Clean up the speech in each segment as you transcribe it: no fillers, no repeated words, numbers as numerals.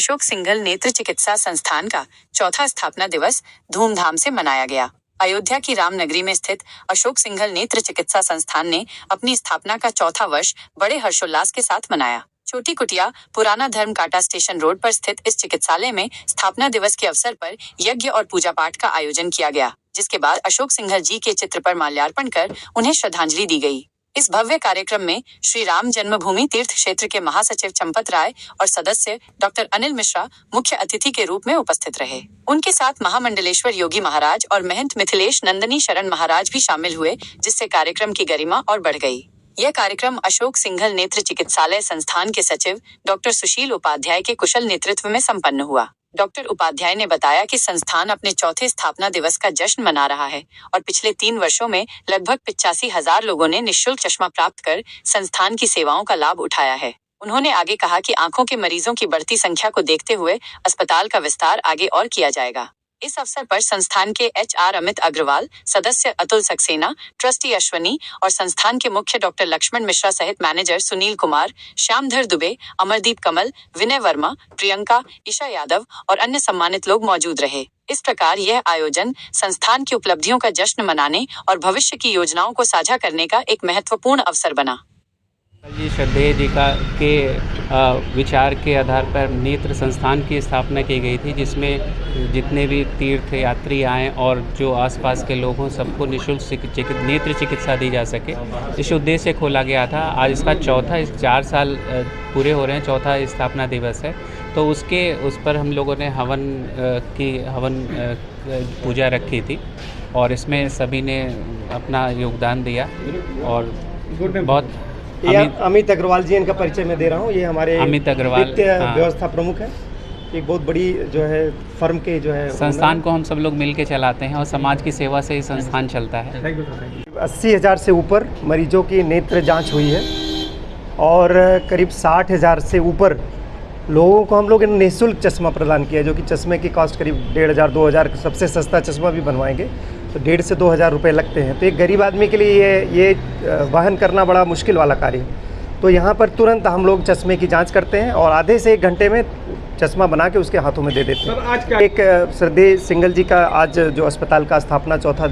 अशोक सिंघल नेत्र चिकित्सा संस्थान का चौथा स्थापना दिवस धूमधाम से मनाया गया। अयोध्या की रामनगरी में स्थित अशोक सिंघल नेत्र चिकित्सा संस्थान ने अपनी स्थापना का चौथा वर्ष बड़े हर्षोल्लास के साथ मनाया। छोटी कुटिया, पुराना धर्म कांटा स्टेशन रोड पर स्थित इस चिकित्सालय में स्थापना दिवस के अवसर पर यज्ञ और पूजा पाठ का आयोजन किया गया, जिसके बाद अशोक सिंघल जी के चित्र पर माल्यार्पण कर उन्हें श्रद्धांजलि दी गई। इस भव्य कार्यक्रम में श्री राम जन्मभूमि तीर्थ क्षेत्र के महासचिव चंपत राय और सदस्य डॉक्टर अनिल मिश्रा मुख्य अतिथि के रूप में उपस्थित रहे। उनके साथ महामंडलेश्वर योगी महाराज और महंत मिथिलेश नंदनी शरण महाराज भी शामिल हुए, जिससे कार्यक्रम की गरिमा और बढ़ गई। यह कार्यक्रम अशोक सिंघल नेत्र चिकित्सालय संस्थान के सचिव डॉक्टर सुशील उपाध्याय के कुशल नेतृत्व में संपन्न हुआ। डॉक्टर उपाध्याय ने बताया कि संस्थान अपने चौथे स्थापना दिवस का जश्न मना रहा है और पिछले 3 वर्षों में लगभग 85,000 लोगों ने निःशुल्क चश्मा प्राप्त कर संस्थान की सेवाओं का लाभ उठाया है। उन्होंने आगे कहा कि आंखों के मरीजों की बढ़ती संख्या को देखते हुए अस्पताल का विस्तार आगे और किया जाएगा। इस अवसर पर संस्थान के HR अमित अग्रवाल, सदस्य अतुल सक्सेना, ट्रस्टी अश्वनी और संस्थान के मुख्य डॉक्टर लक्ष्मण मिश्रा सहित मैनेजर सुनील कुमार, श्यामधर दुबे, अमरदीप कमल, विनय वर्मा, प्रियंका, ईशा यादव और अन्य सम्मानित लोग मौजूद रहे। इस प्रकार यह आयोजन संस्थान की उपलब्धियों का जश्न मनाने और भविष्य की योजनाओं को साझा करने का एक महत्वपूर्ण अवसर बना। जी श्रद्धेय जी के विचार के आधार पर नेत्र संस्थान की स्थापना की गई थी, जिसमें जितने भी तीर्थ यात्री आएँ और जो आसपास के लोग हों सबको निःशुल्क नेत्र चिकित्सा दी जा सके, इस उद्देश्य से खोला गया था। आज इसका 4 साल पूरे हो रहे हैं, चौथा स्थापना दिवस है। तो उस पर हम लोगों ने हवन पूजा रखी थी और इसमें सभी ने अपना योगदान दिया और बहुत अमित अग्रवाल जी, इनका परिचय मैं दे रहा हूँ। ये हमारे अमित अग्रवाल वित्तीय व्यवस्था प्रमुख है। एक बहुत बड़ी जो है फर्म के जो है संस्थान को हम सब लोग मिल के चलाते हैं और समाज की सेवा से ही संस्थान चलता है। 80,000 से ऊपर मरीजों की नेत्र जांच हुई है और करीब 60,000 से ऊपर लोगों को हम लोग निःशुल्क चश्मा प्रदान किया, जो कि चश्मे की कॉस्ट करीब 1,500-2,000, सबसे सस्ता चश्मा भी बनवाएंगे तो 1,500 से 2,000 रुपये लगते हैं। तो एक गरीब आदमी के लिए ये वहन करना बड़ा मुश्किल वाला कार्य है। तो यहाँ पर तुरंत हम लोग चश्मे की जांच करते हैं और आधे से 1 घंटे में चश्मा बना के उसके हाथों में दे देते हैं। आज क्या एक श्रद्धेय सिंघल जी का आज जो अस्पताल का चौथा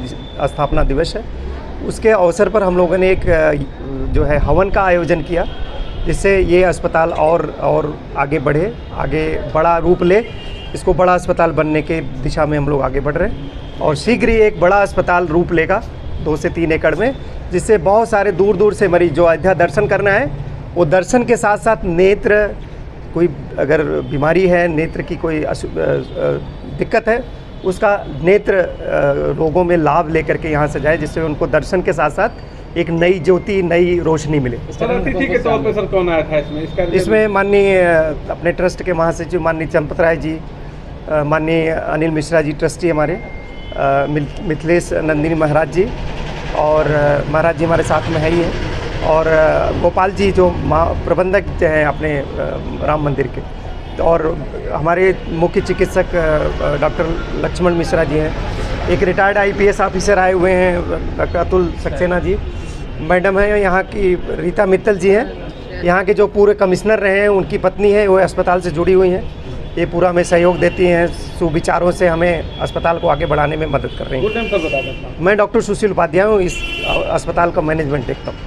स्थापना दिवस है, उसके अवसर पर हम लोगों ने एक जो है हवन का आयोजन किया, जिससे ये अस्पताल और आगे बढ़े, आगे बड़ा रूप ले। इसको बड़ा अस्पताल बनने के दिशा में हम लोग आगे बढ़ रहे हैं और शीघ्र ही एक बड़ा अस्पताल रूप लेगा 2 से 3 एकड़ में, जिससे बहुत सारे दूर दूर से मरीज जो अयोध्या दर्शन करना है, वो दर्शन के साथ साथ नेत्र कोई अगर बीमारी है, नेत्र की कोई दिक्कत है, उसका नेत्र रोगों में लाभ लेकर के यहाँ से जाए, जिससे उनको दर्शन के साथ साथ एक नई ज्योति, नई रोशनी मिले। अतिथि के तौर पर सर कौन आया था इसमें माननीय अपने ट्रस्ट के महासचिव माननीय चंपत राय जी, माननीय अनिल मिश्रा जी ट्रस्टी हमारे, मिथिलेश नंदिनी महाराज जी और महाराज जी हमारे साथ में है ही है, और गोपाल जी जो प्रबंधक हैं अपने राम मंदिर के, और हमारे मुख्य चिकित्सक डॉक्टर लक्ष्मण मिश्रा जी हैं। एक रिटायर्ड IPS ऑफिसर आए हुए हैं डॉक्टर अतुल सक्सेना जी, मैडम है यहाँ की रीता मित्तल जी हैं, यहाँ के जो पूरे कमिश्नर रहे हैं उनकी पत्नी है, वो अस्पताल से जुड़ी हुई हैं। ये पूरा हमें सहयोग देती हैं, सुविचारों से हमें अस्पताल को आगे बढ़ाने में मदद कर रही हैं। मैं डॉक्टर सुशील उपाध्याय हूँ, इस अस्पताल का मैनेजमेंट देखता हूँ।